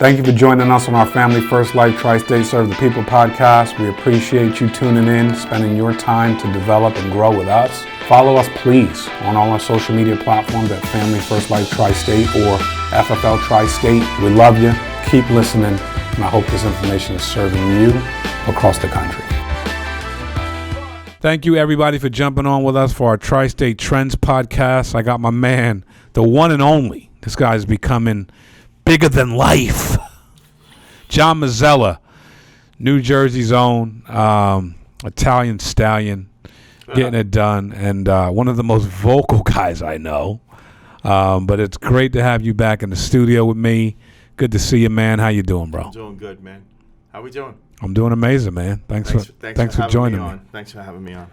Thank you for joining us on our Family First Life Tri-State Serve the People podcast. We appreciate you tuning in, spending your time to develop and grow with us. Follow us, please, on all our social media platforms at Family First Life Tri-State or FFL Tri-State. We love you. Keep listening, and I hope this information is serving you across the country. Thank you, everybody, for jumping on with us for our Tri-State Trends podcast. I got my man, the one and only. This guy's becoming bigger than life. John Mazzella, New Jersey's own Italian stallion, getting it done, and one of the most vocal guys I know. But it's great to have you back in the studio with me. Good to see you, man. How you doing, bro? I'm doing good, man. How we doing? I'm doing amazing, man. Thanks for joining me. Thanks for having me on.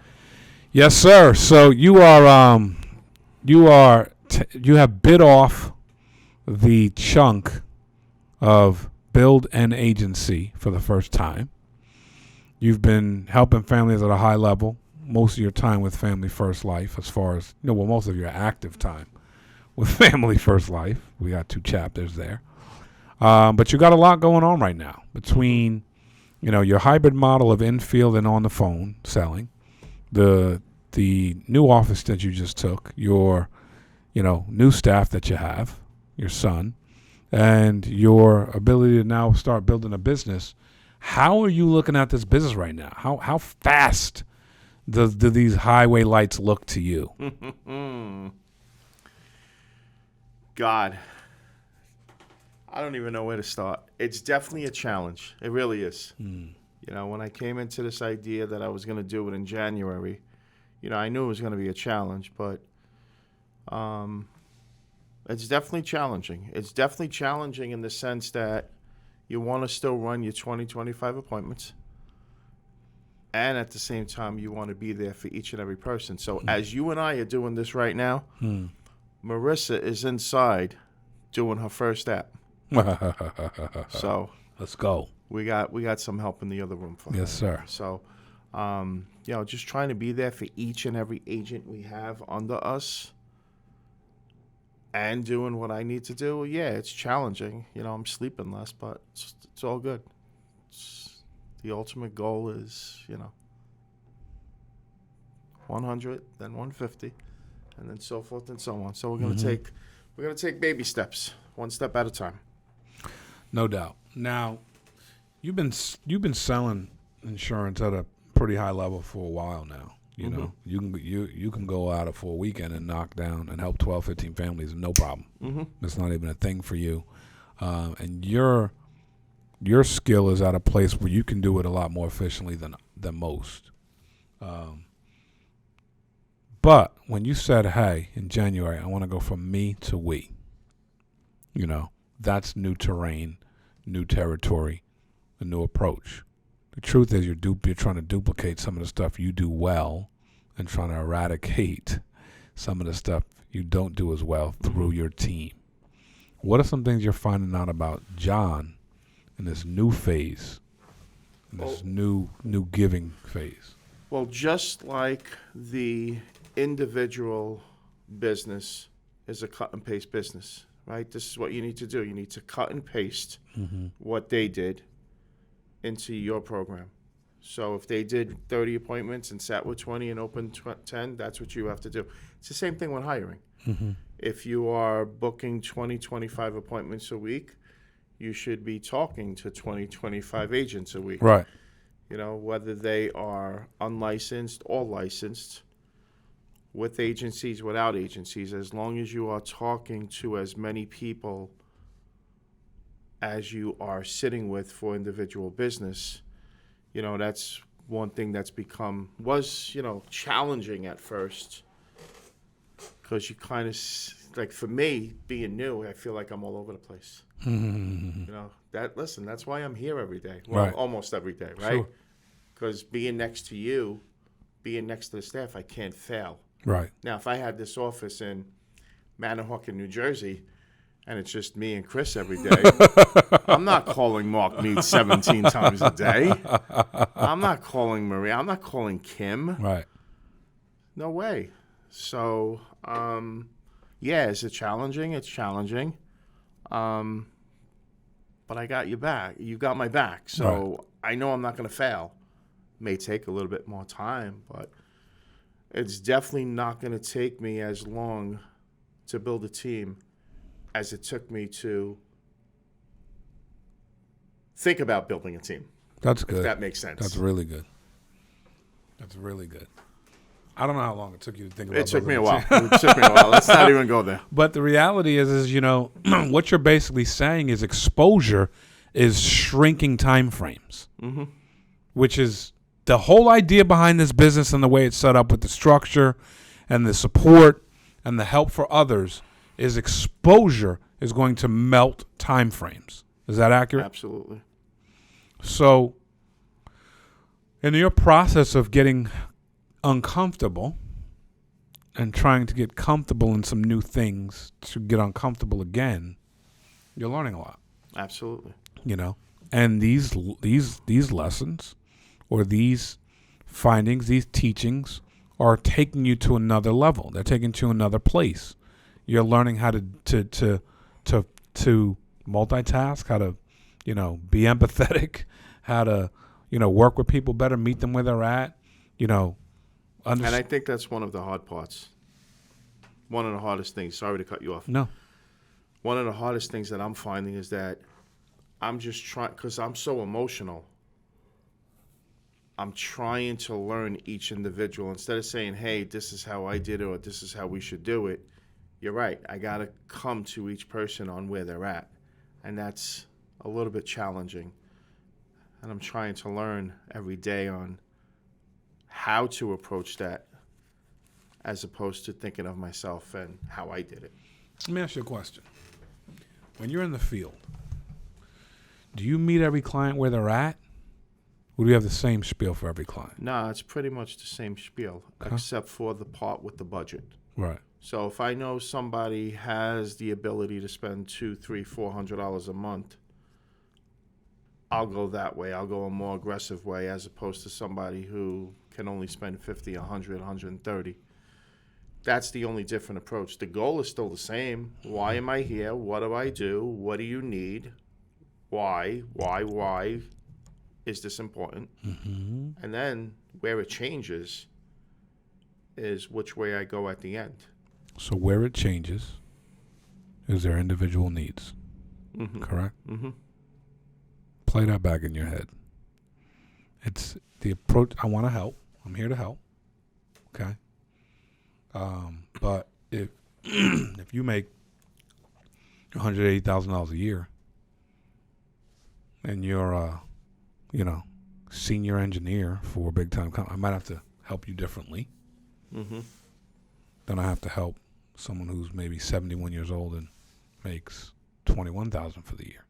Yes, sir. So you have bit off the chunk of build an agency for the first time. You've been helping families at a high level most of your time with Family First Life, as far as most of your active time with Family First Life. We got 2 chapters there, but you got a lot going on right now between your hybrid model of in-field and on the phone selling, the new office that you just took, your new staff that you have, your son, and your ability to now start building a business. How are you looking at this business right now? How fast do these highway lights look to you? God, I don't even know where to start. It's definitely a challenge. It really is. When I came into this idea that I was going to do it in January, I knew it was going to be a challenge, but it's definitely challenging. It's definitely challenging in the sense that you want to still run your 20, 25 appointments, and at the same time, you want to be there for each and every person. So as you and I are doing this right now, Marissa is inside doing her first app. So let's go. We got some help in the other room for her. Yes, sir. So, just trying to be there for each and every agent we have under us and doing what I need to do. Yeah, it's challenging. I'm sleeping less, but it's all good. The ultimate goal is, 100, then 150, and then so forth and so on. So we're gonna take baby steps, one step at a time. No doubt. Now, you've been selling insurance at a pretty high level for a while now. You can go out for a weekend and knock down and help 12, 15 families, no problem. It's not even a thing for you. And your skill is at a place where you can do it a lot more efficiently than most. But when you said, hey, in January, I want to go from me to we, that's new terrain, new territory, a new approach. The truth is you're trying to duplicate some of the stuff you do well and trying to eradicate some of the stuff you don't do as well through your team. What are some things you're finding out about John in this new phase, in this new giving phase? Well, just like the individual business is a cut and paste business, right? This is what you need to do. You need to cut and paste what they did into your program. So if they did 30 appointments and sat with 20 and opened 10, that's what you have to do. It's the same thing when hiring. If you are booking 20, 25 appointments a week, you should be talking to 20, 25 agents a week. Right. Whether they are unlicensed or licensed, with agencies, without agencies, as long as you are talking to as many people as you are sitting with for individual business, that's one thing that's was challenging at first, because you kind of, like, for me, being new, I feel like I'm all over the place. That's why I'm here every day. Well, right. Almost every day, right? Because being next to you, being next to the staff, I can't fail. Right. Now, if I had this office in Manahawkin, New Jersey, and it's just me and Chris every day, I'm not calling Mark Mead 17 times a day. I'm not calling Maria. I'm not calling Kim. Right. No way. So, is it challenging? It's challenging. But but I got your back. You got my back. So I know I'm not going to fail. May take a little bit more time, but it's definitely not going to take me as long to build a team as it took me to think about building a team. That's good. If that makes sense. That's really good. That's really good. I don't know how long it took you to think about it. It took me a while. Let's not even go there. But the reality is what you're basically saying is exposure is shrinking time frames, which is the whole idea behind this business and the way it's set up with the structure and the support and the help for others is exposure is going to melt time frames. Is that accurate? Absolutely. So in your process of getting uncomfortable and trying to get comfortable in some new things to get uncomfortable again, you're learning a lot. Absolutely. And these lessons or these findings, these teachings are taking you to another level. They're taking you to another place. You're learning how to multitask, how to, be empathetic, how to, work with people better, meet them where they're at, And I think that's one of the hard parts. One of the hardest things. Sorry to cut you off. No. One of the hardest things that I'm finding is that I'm just trying, because I'm so emotional, I'm trying to learn each individual. Instead of saying, hey, this is how I did it or this is how we should do it, you're right. I got to come to each person on where they're at. And that's a little bit challenging. And I'm trying to learn every day on how to approach that as opposed to thinking of myself and how I did it. Let me ask you a question. When you're in the field, do you meet every client where they're at? Or do you have the same spiel for every client? No, it's pretty much the same spiel, except for the part with the budget. Right. So if I know somebody has the ability to spend $200, $300, $400 a month, I'll go that way. I'll go a more aggressive way as opposed to somebody who can only spend $50, $100, $130. That's the only different approach. The goal is still the same. Why am I here? What do I do? What do you need? Why is this important? Mm-hmm. And then where it changes is which way I go at the end. So where it changes is their individual needs. Mm-hmm. Correct? Mm-hmm. Play that back in your head. It's the approach. I want to help. I'm here to help. Okay. But if you make $180,000 a year and you're a senior engineer for a big time company, I might have to help you differently. Mm-hmm. Then I have to help someone who's maybe 71 years old and makes $21,000 for the year.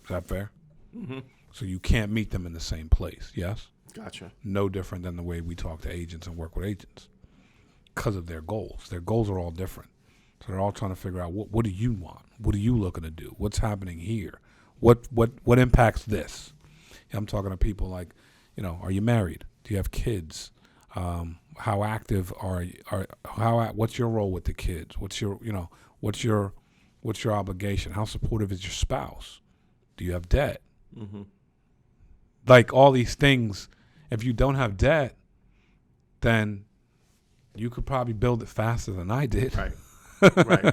Is that fair? Mm-hmm. So you can't meet them in the same place. Yes. Gotcha. No different than the way we talk to agents and work with agents because of their goals. Their goals are all different. So they're all trying to figure out what do you want? What are you looking to do? What's happening here? What impacts this? I'm talking to people like, are you married? Do you have kids? How active are you? What's your role with the kids? What's your obligation? How supportive is your spouse? Do you have debt? Mm-hmm. Like all these things, if you don't have debt, then you could probably build it faster than I did. Right. Right.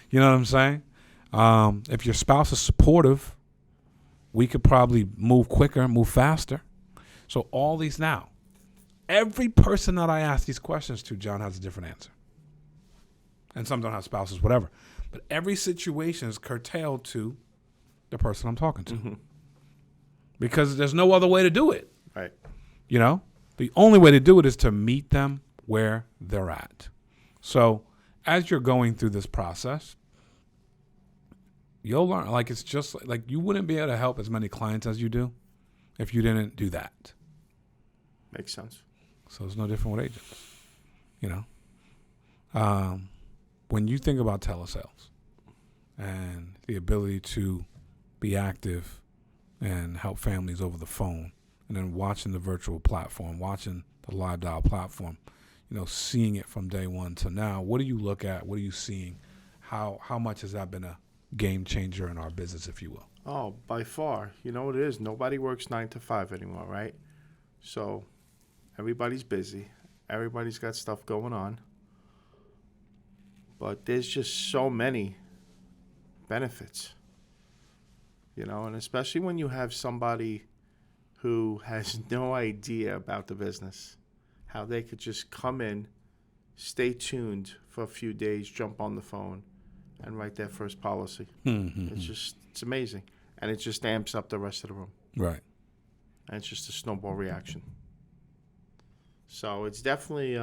You know what I'm saying? If your spouse is supportive, we could probably move quicker, move faster. So all these now, every person that I ask these questions to, John, has a different answer. And some don't have spouses, whatever. But every situation is curtailed to the person I'm talking to. Mm-hmm. Because there's no other way to do it. Right. The only way to do it is to meet them where they're at. So as you're going through this process, you'll learn. Like it's just like you wouldn't be able to help as many clients as you do if you didn't do that. Makes sense. So it's no different with agents. When you think about telesales and the ability to be active and help families over the phone, and then watching the virtual platform, watching the live dial platform, seeing it from day one to now, what do you look at? What are you seeing? How much has that been a game changer in our business, if you will? Oh, by far. You know what it is? Nobody works 9 to 5 anymore, right? So everybody's busy. Everybody's got stuff going on. But there's just so many benefits, and especially when you have somebody who has no idea about the business, how they could just come in, stay tuned for a few days, jump on the phone, and write their first policy. It's amazing. And it just amps up the rest of the room. Right. And it's just a snowball reaction. So it's definitely,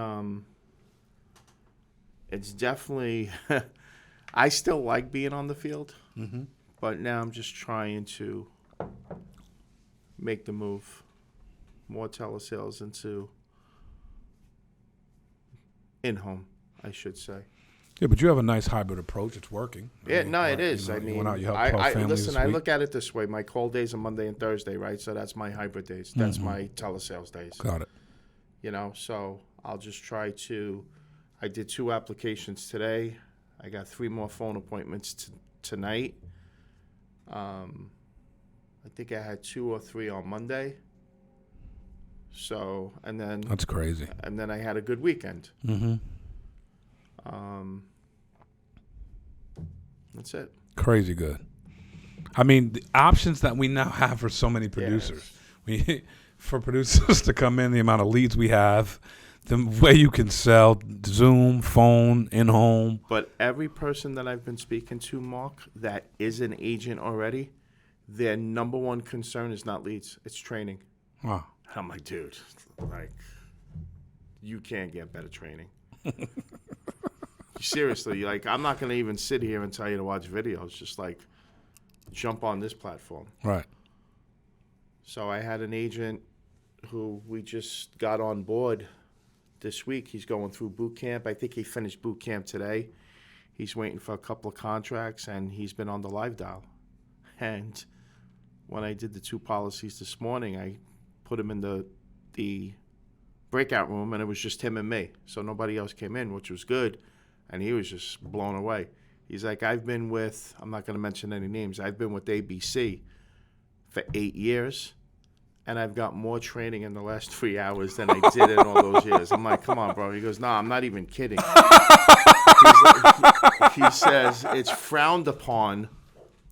I still like being on the field, but now I'm just trying to make the move, more telesales into in-home, I should say. Yeah, but you have a nice hybrid approach. It's working. It is. You went out, you helped 12 families listen, this I week. look at it this way. My call days are Monday and Thursday, right? So that's my hybrid days. That's my telesales days. Got it. So I'll just try to, I did 2 applications today. I got 3 more phone appointments tonight. I think I had 2 or 3 on Monday. So, and then That's crazy. And then I had a good weekend. That's it. Crazy good. I mean, the options that we now have for so many producers. For producers to come in, the amount of leads we have, the way you can sell, Zoom, phone, in-home. But every person that I've been speaking to, Mark, that is an agent already, their number one concern is not leads. It's training. Wow. I'm like, dude, you can't get better training. Seriously, I'm not going to even sit here and tell you to watch videos. Just jump on this platform. Right. So I had an agent who we just got on board this week. He's going through boot camp. I think he finished boot camp today. He's waiting for a couple of contracts, and he's been on the live dial. And when I did the 2 policies this morning, I put him in the breakout room, and it was just him and me. So nobody else came in, which was good. And he was just blown away. He's like, I've been with, I'm not going to mention any names, I've been with ABC for 8 years, and I've got more training in the last 3 hours than I did in all those years. I'm like, come on, bro. He goes, no, I'm not even kidding. He says it's frowned upon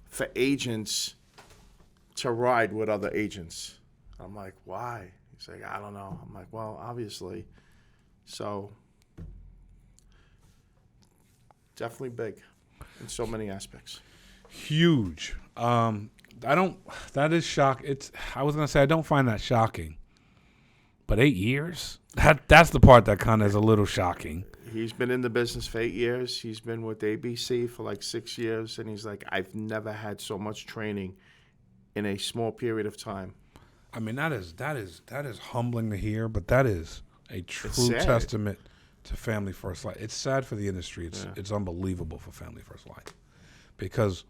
for agents to ride with other agents. I'm like, why? He's like, I don't know. I'm like, well, obviously. So definitely big in so many aspects. Huge. That is shock. I was going to say, I don't find that shocking. But 8 years? That's the part that kind of is a little shocking. He's been in the business for 8 years. He's been with ABC for 6 years. And he's like, I've never had so much training in a small period of time. I mean, that is humbling to hear, but that is a true testament to Family First Life. It's sad for the industry. It's unbelievable for Family First Life. Because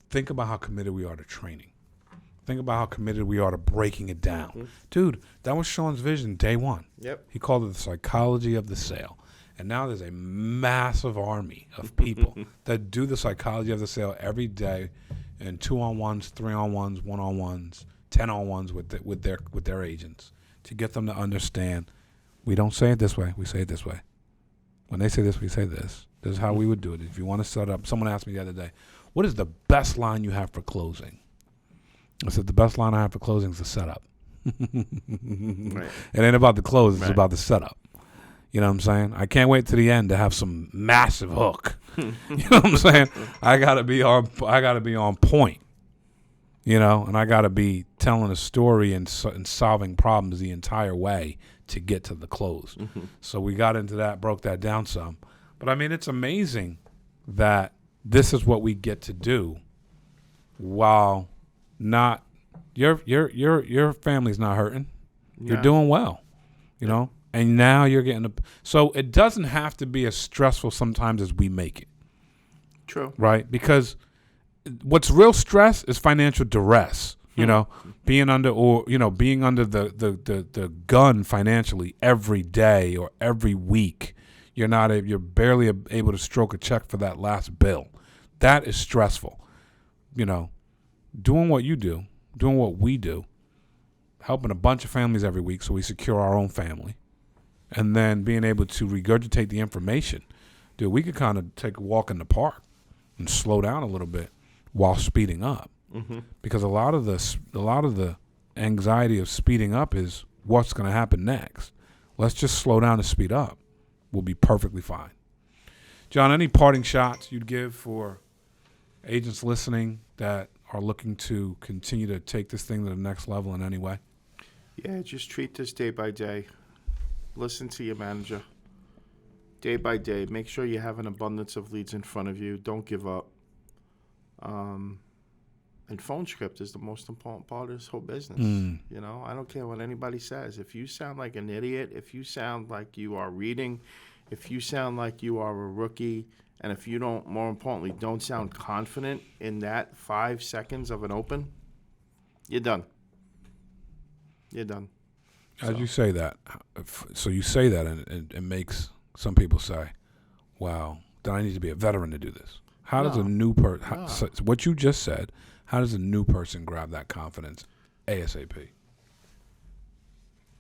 think about how committed we are to training. Think about how committed we are to breaking it down. Mm-hmm. Dude, that was Sean's vision day one. Yep. He called it the psychology of the sale. And now there's a massive army of people that do the psychology of the sale every day in 2-on-1s, 3-on-1s, 1-on-1s, 10-on-1s with their agents to get them to understand we don't say it this way, we say it this way. When they say this, we say this. This is how we would do it. If you want to set up, someone asked me the other day, what is the best line you have for closing? I said, the best line I have for closing is the setup. Right. It ain't about the close, it's about the setup. You know what I'm saying? I can't wait to the end to have some massive hook. You know what I'm saying? I gotta be on point. You know, and I gotta be telling a story and solving problems the entire way to get to the close. Mm-hmm. So we got into that, broke that down some. But I mean, it's amazing that this is what we get to do while not your family's not hurting. You're doing well, you know, and now you're getting so it doesn't have to be as stressful sometimes as we make it. True. Right? Because what's real stress is financial duress, you know, being under the gun financially every day or every week. You're barely able to stroke a check for that last bill. That is stressful. doing what you do, doing what we do, helping a bunch of families every week so we secure our own family, and then being able to regurgitate the information. Dude, we could kind of take a walk in the park and slow down a little bit while speeding up. Mm-hmm. Because a lot of the anxiety of speeding up is what's going to happen next. Let's just slow down and speed up. We'll be perfectly fine. John, any parting shots you'd give for agents listening that are looking to continue to take this thing to the next level in any way? Yeah, just treat this day by day. Listen to your manager. Day by day. Make sure you have an abundance of leads in front of you. Don't give up. And phone script is the most important part of this whole business. I don't care what anybody says. If you sound like an idiot, if you sound like you are reading, if you sound like you are a rookie, and if you don't, more importantly, don't sound confident in that 5 seconds of an open, you're done. You're done. As you say that, so you say that, and it makes some people say, wow, then I need to be a veteran to do this. How does a new person, what you just said, how does a new person grab that confidence ASAP?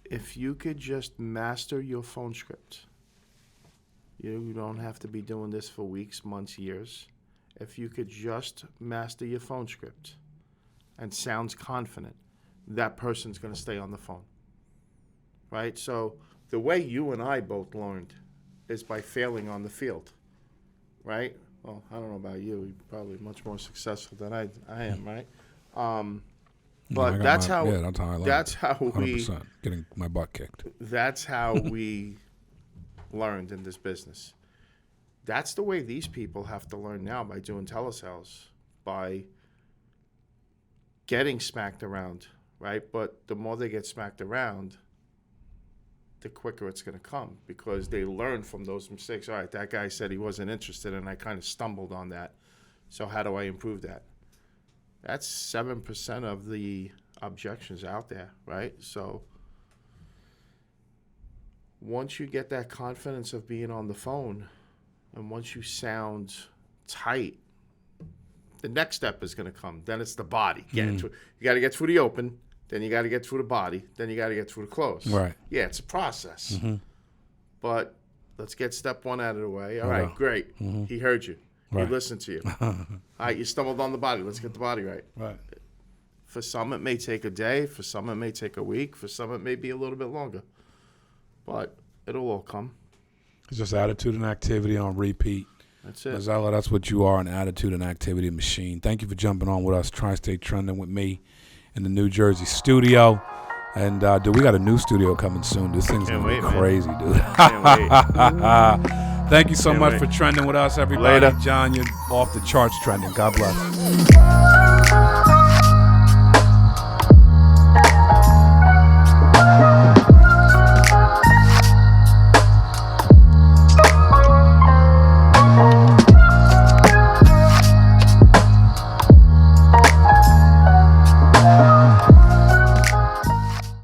If you could just master your phone script, you don't have to be doing this for weeks, months, years. If you could just master your phone script and sounds confident, that person's going to stay on the phone, right? So the way you and I both learned is by failing on the field, right? Well, I don't know about you. You're probably much more successful than I am, right? But that's how I learned. That's how 100%, getting my butt kicked. That's how we learned in this business. That's the way these people have to learn now, by doing telesales, by getting smacked around, right? But the more they get smacked around, the quicker it's going to come, because they learn from those mistakes. All right, that guy said he wasn't interested, and I kind of stumbled on that. So how do I improve that? That's 7% of the objections out there, right? So once you get that confidence of being on the phone, and once you sound tight, the next step is going to come. Then it's the body. You got to get through the open. Then you got to get through the body. Then you got to get through the close. Right. Yeah, it's a process. But let's get step one out of the way. All right, great. He heard you. He listened to you. All right, you stumbled on the body. Let's get the body right. Right. For some, it may take a day. For some, it may take a week. For some, it may be a little bit longer. But it'll all come. It's just attitude and activity on repeat. That's it. Mazzella, that's what you are, an attitude and activity machine. Thank you for jumping on with us, Tri-State Trending with me in the New Jersey studio. And, dude, we got a new studio coming soon. This thing's going to be crazy, dude. Thank you so much for trending with us, everybody. Later. John, you're off the charts trending. God bless.